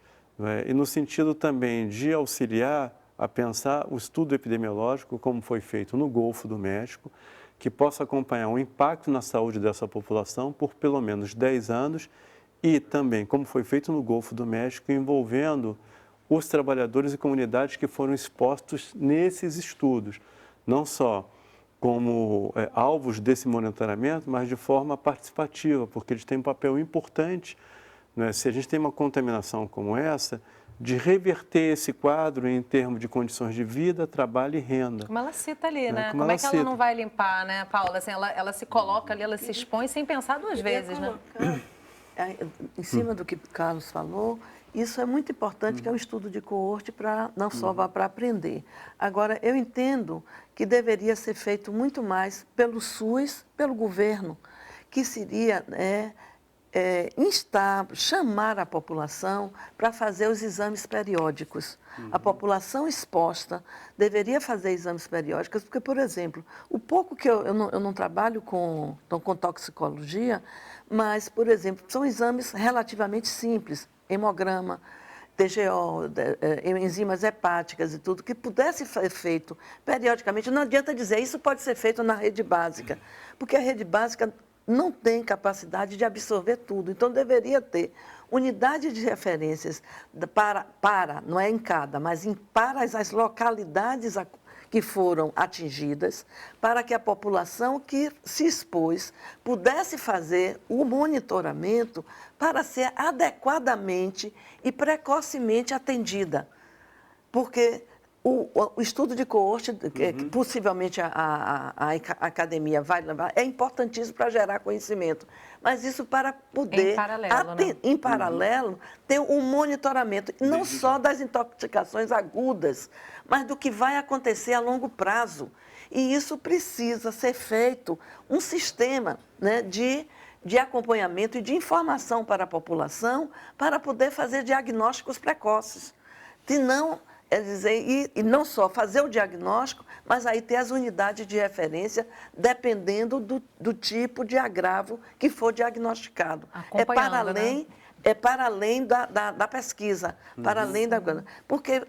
e no sentido também de auxiliar a pensar o estudo epidemiológico, como foi feito no Golfo do México, que possa acompanhar o impacto na saúde dessa população por pelo menos 10 anos e também, como foi feito no Golfo do México, envolvendo os trabalhadores e comunidades que foram expostos nesses estudos. Não só como alvos desse monitoramento, mas de forma participativa, porque eles têm um papel importante, se a gente tem uma contaminação como essa, de reverter esse quadro em termos de condições de vida, trabalho e renda. Como ela cita ali, né? Como é que ela não vai limpar, né, Paula? Assim, ela se coloca ali, ela se expõe sem pensar 2 vezes, né? Em cima do que o Carlos falou, isso é muito importante, que é um estudo de coorte para não só para aprender. Agora, eu entendo que deveria ser feito muito mais pelo SUS, pelo governo, que seria chamar a população para fazer os exames periódicos. A população exposta deveria fazer exames periódicos, porque, por exemplo, o pouco que eu não trabalho com toxicologia, mas, por exemplo, são exames relativamente simples, hemograma, TGO, enzimas hepáticas e tudo, que pudesse ser feito periodicamente. Não adianta dizer, isso pode ser feito na rede básica, porque a rede básica não tem capacidade de absorver tudo. Então, deveria ter unidade de referências não é em cada, mas para as localidades que foram atingidas, para que a população que se expôs pudesse fazer o monitoramento para ser adequadamente e precocemente atendida. Porque o estudo de coorte, que possivelmente a academia vai levar, é importantíssimo para gerar conhecimento. Mas isso para poder, em paralelo, ter um monitoramento, não só das intoxicações agudas, mas do que vai acontecer a longo prazo. E isso precisa ser feito um sistema, né, de acompanhamento e de informação para a população para poder fazer diagnósticos precoces. Senão, e não só fazer o diagnóstico, mas aí ter as unidades de referência dependendo do tipo de agravo que for diagnosticado. É para além da pesquisa, para além da... Porque,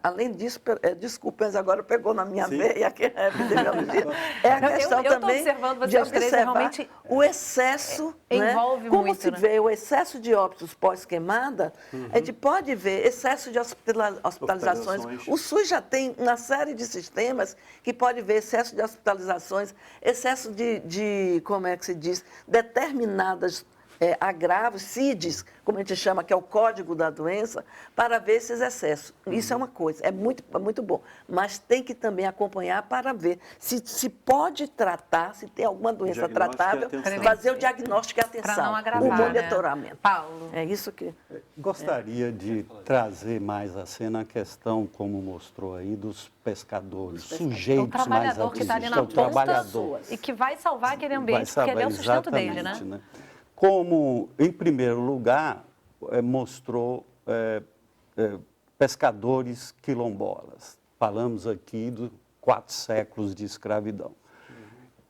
além disso, desculpa, mas agora pegou na minha veia que é a epidemiologia. É a questão também de observar realmente o excesso, envolve como muito, se vê o excesso de óbitos pós-queimada, a gente pode ver excesso de hospitalizações. O SUS já tem uma série de sistemas que pode ver excesso de hospitalizações, excesso de como é que se diz, determinadas agravos, CIDs, como a gente chama, que é o código da doença, para ver esses excessos. Isso é uma coisa, é muito bom. Mas tem que também acompanhar para ver se pode tratar, se tem alguma doença tratável, fazer o diagnóstico e atenção. Para não agravar, o monitoramento. Né? Paulo. É isso que... Gostaria de trazer mais à cena a questão, como mostrou aí, dos pescadores, sujeitos o trabalhador mais que está ali na o trabalhador. ponta e que vai salvar aquele ambiente, porque ele é o sustento dele, né? Como, em primeiro lugar, mostrou pescadores quilombolas. Falamos aqui de 4 séculos de escravidão.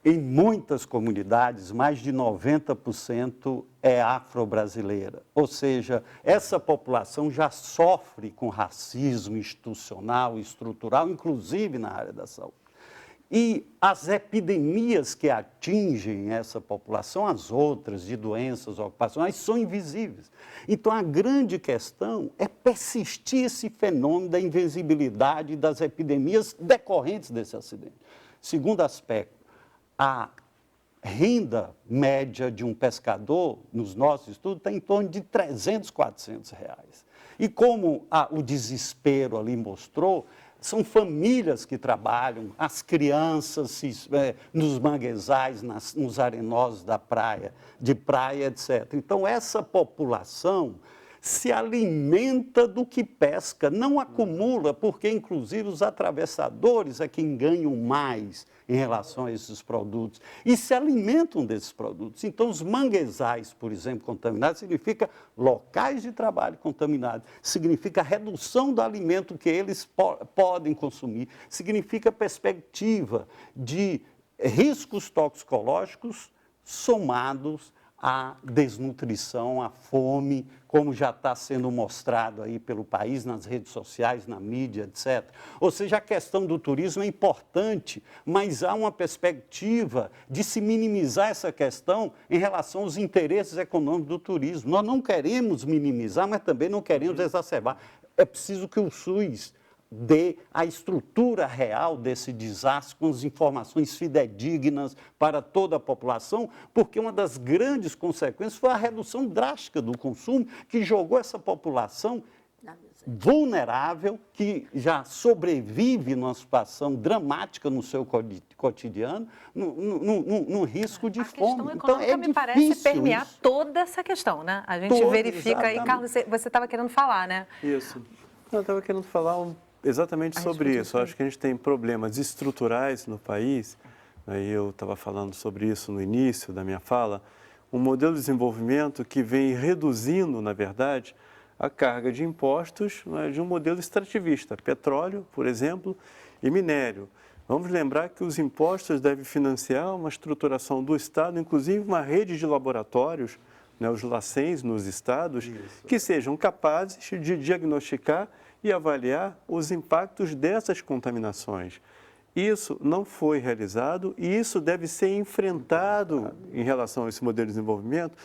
Em muitas comunidades, mais de 90% é afro-brasileira. Ou seja, essa população já sofre com racismo institucional, estrutural, inclusive na área da saúde. E as epidemias que atingem essa população, as outras de doenças ocupacionais, são invisíveis. Então, a grande questão é persistir esse fenômeno da invisibilidade das epidemias decorrentes desse acidente. Segundo aspecto, a renda média de um pescador, nos nossos estudos, está em torno de R$300, R$400. E como o desespero ali mostrou, são famílias que trabalham, as crianças nos manguezais, nos arenosos da praia, etc. Então, essa população se alimenta do que pesca, não acumula, porque, inclusive, os atravessadores é quem ganham mais em relação a esses produtos e se alimentam desses produtos. Então, os manguezais, por exemplo, contaminados, significa locais de trabalho contaminados, significa redução do alimento que eles podem consumir, significa perspectiva de riscos toxicológicos somados à desnutrição, à fome, como já está sendo mostrado aí pelo país, nas redes sociais, na mídia, etc. Ou seja, a questão do turismo é importante, mas há uma perspectiva de se minimizar essa questão em relação aos interesses econômicos do turismo. Nós não queremos minimizar, mas também não queremos exacerbar. É preciso que o SUS dê a estrutura real desse desastre, com as informações fidedignas para toda a população, porque uma das grandes consequências foi a redução drástica do consumo, que jogou essa população vulnerável, que já sobrevive numa situação dramática no seu cotidiano, num risco de fome. A questão econômica me parece permear toda essa questão, né? A gente verifica aí, Carlos, você estava querendo falar, né? Isso. Eu estava querendo falar exatamente sobre isso. Eu acho que a gente tem problemas estruturais no país, aí eu estava falando sobre isso no início da minha fala, um modelo de desenvolvimento que vem reduzindo, na verdade, a carga de impostos, né, de um modelo extrativista, petróleo, por exemplo, e minério. Vamos lembrar que os impostos devem financiar uma estruturação do Estado, inclusive uma rede de laboratórios, né, os LACENs nos estados, que sejam capazes de diagnosticar e avaliar os impactos dessas contaminações. Isso não foi realizado e isso deve ser enfrentado em relação a esse modelo de desenvolvimento,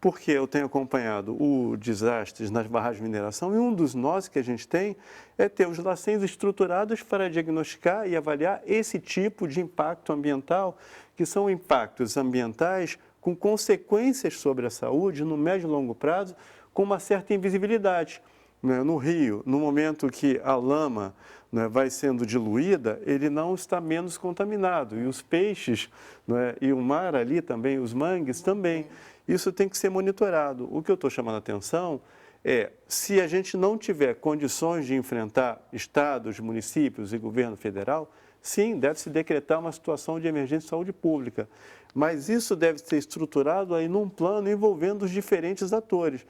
porque eu tenho acompanhado os desastres nas barragens de mineração e um dos nós que a gente tem é ter os LACENs estruturados para diagnosticar e avaliar esse tipo de impacto ambiental, que são impactos ambientais com consequências sobre a saúde no médio e longo prazo, com uma certa invisibilidade. No rio, no momento que a lama, né, vai sendo diluída, ele não está menos contaminado. E os peixes, né, e o mar ali também, os mangues também. Isso tem que ser monitorado. O que eu estou chamando a atenção é, se a gente não tiver condições de enfrentar estados, municípios e governo federal, sim, deve-se decretar uma situação de emergência de saúde pública. Mas isso deve ser estruturado aí num plano envolvendo os diferentes atores.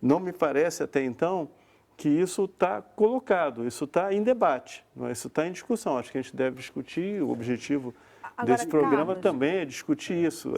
Não me parece até então que isso está colocado, isso está em debate, isso está em discussão. Acho que a gente deve discutir, o objetivo desse programa, Carlos, também é discutir isso.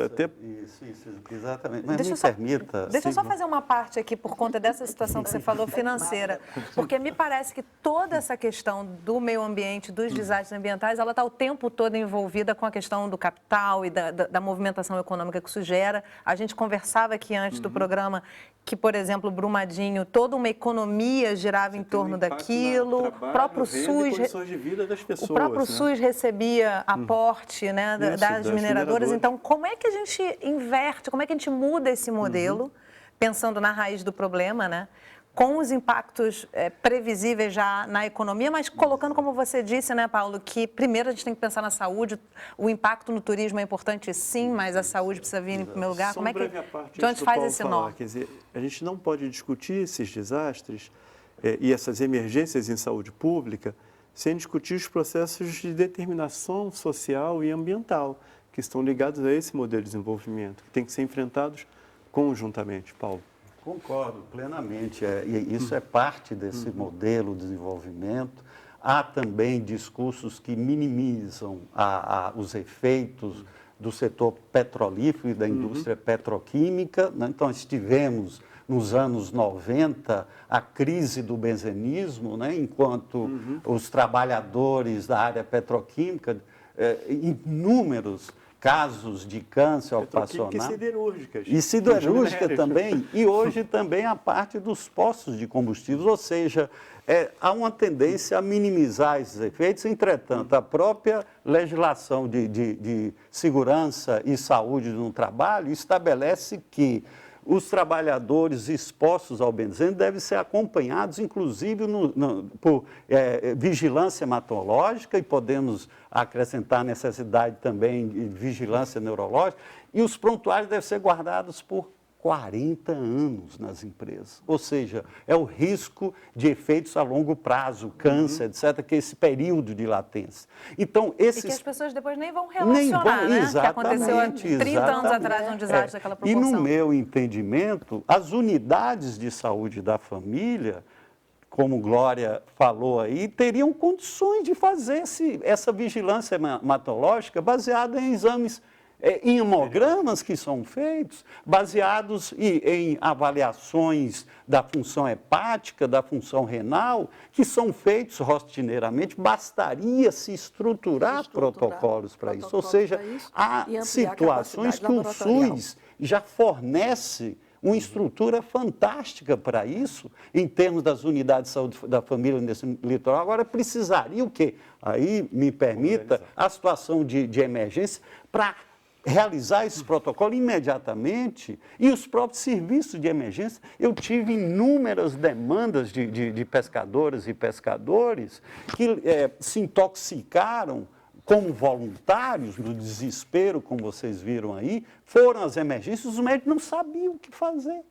Isso, exatamente. Mas deixa eu só fazer uma parte aqui por conta dessa situação que você falou financeira, porque me parece que toda essa questão do meio ambiente, dos desastres ambientais, ela está o tempo todo envolvida com a questão do capital e da movimentação econômica que isso gera. A gente conversava aqui antes do programa que, por exemplo, Brumadinho, toda uma economia girava em torno daquilo, o próprio SUS, de vida das pessoas, SUS recebia aporte fonte, né, Isso, das mineradoras. Então, como é que a gente inverte, como é que a gente muda esse modelo, pensando na raiz do problema, né? Com os impactos previsíveis já na economia, mas colocando, como você disse, né, Paulo, que primeiro a gente tem que pensar na saúde, o impacto no turismo é importante sim, mas a saúde precisa vir em primeiro lugar. Como é que, de onde faz esse nó? Quer dizer, a gente não pode discutir esses desastres e essas emergências em saúde pública sem discutir os processos de determinação social e ambiental que estão ligados a esse modelo de desenvolvimento, que tem que ser enfrentados conjuntamente. Paulo. Concordo plenamente. E isso é parte desse modelo de desenvolvimento. Há também discursos que minimizam os efeitos do setor petrolífero e da indústria petroquímica, né? Então, tivemos nos anos 90 a crise do benzenismo, né? Enquanto os trabalhadores da área petroquímica, inúmeros casos de câncer ocupacional. E siderúrgicas. E siderúrgica também. E hoje também a parte dos postos de combustíveis, ou seja, há uma tendência a minimizar esses efeitos. Entretanto, a própria legislação de segurança e saúde no trabalho estabelece que os trabalhadores expostos ao benzeno devem ser acompanhados, inclusive, por vigilância hematológica, e podemos acrescentar a necessidade também de vigilância neurológica, e os prontuários devem ser guardados por 40 anos nas empresas. Ou seja, é o risco de efeitos a longo prazo, câncer, etc., que é esse período de latência. Então, E que as pessoas depois nem vão relacionar, né? Que aconteceu há 30 anos atrás um desastre daquela proporção. E no meu entendimento, as unidades de saúde da família, como Glória falou aí, teriam condições de fazer essa vigilância hematológica baseada em exames, em hemogramas que são feitos, baseados em avaliações da função hepática, da função renal, que são feitos rotineiramente. Bastaria se estruturar protocolos para isso. Ou seja, há situações que o SUS já fornece uma estrutura fantástica para isso, em termos das unidades de saúde da família nesse litoral. Agora, precisaria o quê? Aí, me permita, a situação de emergência para realizar esse protocolo imediatamente, e os próprios serviços de emergência. Eu tive inúmeras demandas de pescadoras e pescadores que se intoxicaram como voluntários, no desespero, como vocês viram aí, foram às emergências, os médicos não sabiam o que fazer.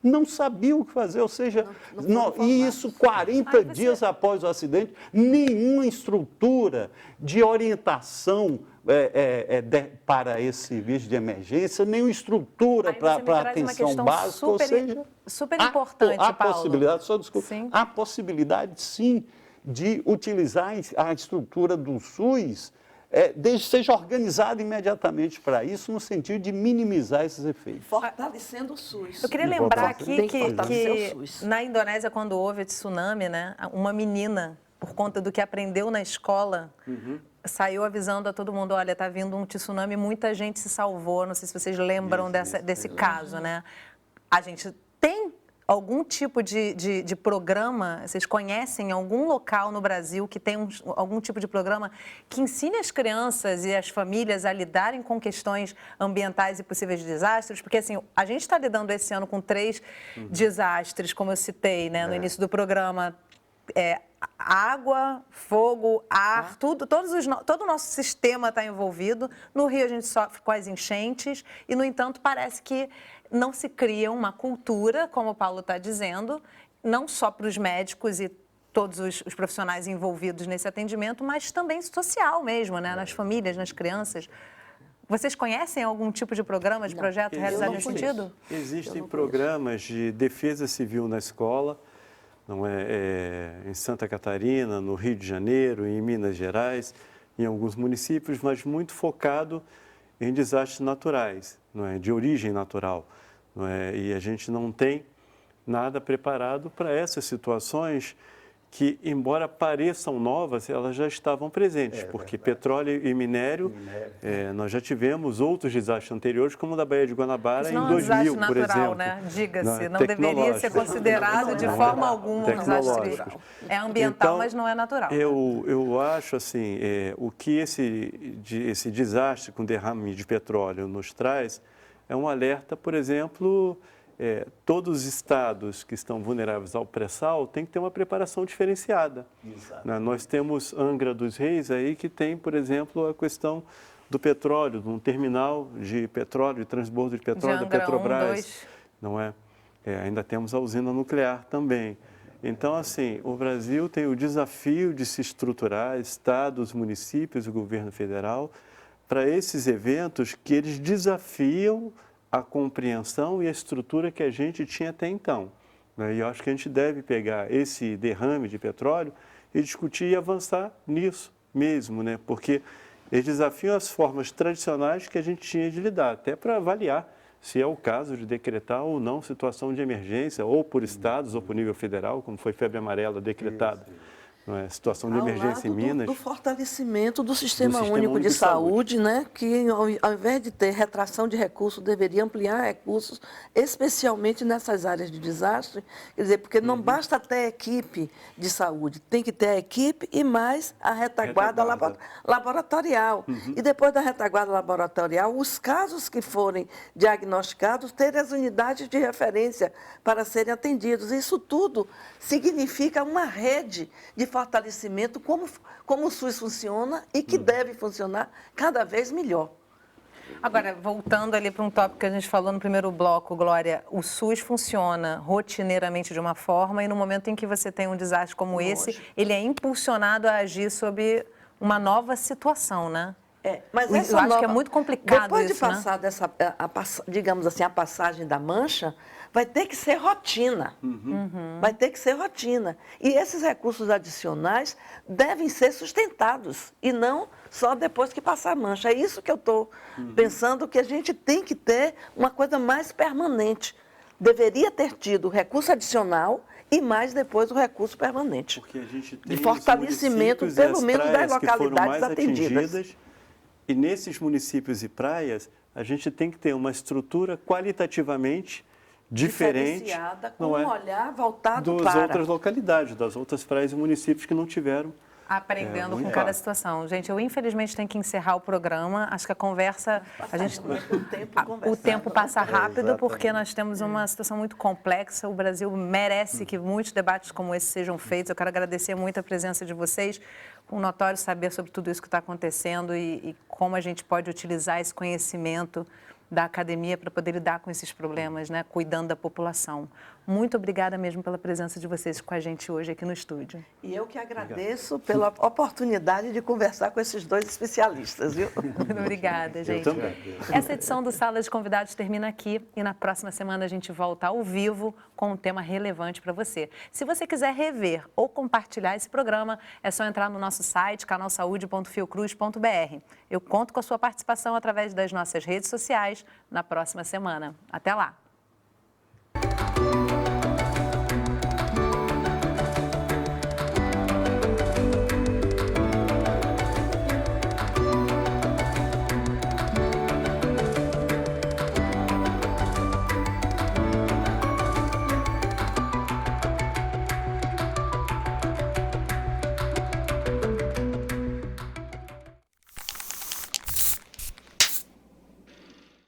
Não sabiam o que fazer, ou seja, e isso 40 dias após o acidente, nenhuma estrutura de orientação para esse serviço de emergência, nenhuma estrutura para atenção básica, ou seja, super importante, há Paulo. possibilidade, há possibilidade sim de utilizar a estrutura do SUS, desde que seja organizado imediatamente para isso, no sentido de minimizar esses efeitos. Fortalecendo o SUS. Eu queria lembrar aqui que na Indonésia, quando houve esse tsunami, né, uma menina, por conta do que aprendeu na escola, saiu avisando a todo mundo, olha, está vindo um tsunami, muita gente se salvou. Não sei se vocês lembram desse caso, né? A gente tem algum tipo de programa, vocês conhecem algum local no Brasil que tem algum tipo de programa que ensine as crianças e as famílias a lidarem com questões ambientais e possíveis desastres? Porque, assim, a gente está lidando esse ano com 3 desastres, como eu citei, né, no início do programa. Água, fogo, ar, todo o nosso sistema está envolvido. No Rio a gente sofre com as enchentes e, no entanto, parece que não se cria uma cultura, como o Paulo está dizendo, não só para os médicos e todos os profissionais envolvidos nesse atendimento, mas também social mesmo, né? Nas famílias, nas crianças. Vocês conhecem algum tipo de programa, de projeto realizado nesse sentido? Existem programas de defesa civil na escola, não em Santa Catarina, no Rio de Janeiro, em Minas Gerais, em alguns municípios, mas muito focado em desastres naturais, de origem natural. E a gente não tem nada preparado para essas situações que, embora pareçam novas, elas já estavam presentes, porque petróleo e minério, nós já tivemos outros desastres anteriores, como o da Baía de Guanabara em 2000, por exemplo. Né? Diga-se, não deveria ser considerado de forma alguma um desastre. É ambiental, então, mas não é natural. Eu acho assim, o que esse desastre com derrame de petróleo nos traz é um alerta, por exemplo, todos os estados que estão vulneráveis ao pré-sal têm que ter uma preparação diferenciada. Né? Nós temos Angra dos Reis aí que tem, por exemplo, a questão do petróleo, de um terminal de petróleo, de transbordo de petróleo da Petrobras. Não é? Ainda temos a usina nuclear também. Então, assim, o Brasil tem o desafio de se estruturar, estados, municípios e governo federal, para esses eventos que eles desafiam a compreensão e a estrutura que a gente tinha até então. Né? E eu acho que a gente deve pegar esse derrame de petróleo e discutir e avançar nisso mesmo, né? Porque eles desafiam as formas tradicionais que a gente tinha de lidar, até para avaliar se é o caso de decretar ou não situação de emergência, ou por estados ou por nível federal, como foi febre amarela decretada. Não é? Situação de emergência em Minas. Do fortalecimento do Sistema Único de Saúde, né? Que ao invés de ter retração de recursos, deveria ampliar recursos, especialmente nessas áreas de desastre. Quer dizer, porque não basta ter equipe de saúde, tem que ter a equipe e mais a retaguarda laboratorial. E depois da retaguarda laboratorial, os casos que forem diagnosticados, terem as unidades de referência para serem atendidos. Isso tudo significa uma rede de fortalecimento, como o SUS funciona e que deve funcionar cada vez melhor. Agora, voltando ali para um tópico que a gente falou no primeiro bloco, Glória, o SUS funciona rotineiramente de uma forma e no momento em que você tem um desastre como esse, ele é impulsionado a agir sob uma nova situação, né? Mas eu acho que é muito complicado depois isso, de passar digamos assim, a passagem da mancha, vai ter que ser rotina. Vai ter que ser rotina. E esses recursos adicionais devem ser sustentados e não só depois que passar a mancha. É isso que eu estou pensando, que a gente tem que ter uma coisa mais permanente. Deveria ter tido recurso adicional e mais depois o recurso permanente. Porque a gente tem de fortalecimento, pelo menos, das localidades atendidas. E nesses municípios e praias, a gente tem que ter uma estrutura qualitativamente diferente, com um olhar voltado das outras localidades, das outras praias e municípios que não tiveram. Aprendendo com cada situação. Gente, eu infelizmente tenho que encerrar o programa. Acho que a conversa, o tempo passa rápido porque nós temos uma situação muito complexa. O Brasil merece que muitos debates como esse sejam feitos. Eu quero agradecer muito a presença de vocês, com notório saber sobre tudo isso que está acontecendo e como a gente pode utilizar esse conhecimento da academia para poder lidar com esses problemas, né, cuidando da população. Muito obrigada mesmo pela presença de vocês com a gente hoje aqui no estúdio. E eu que agradeço pela oportunidade de conversar com esses dois especialistas, viu? Muito obrigada, gente. Eu também. Essa edição do Sala de Convidados termina aqui e na próxima semana a gente volta ao vivo com um tema relevante para você. Se você quiser rever ou compartilhar esse programa, é só entrar no nosso site, canalsaude.fiocruz.br. Eu conto com a sua participação através das nossas redes sociais na próxima semana. Até lá!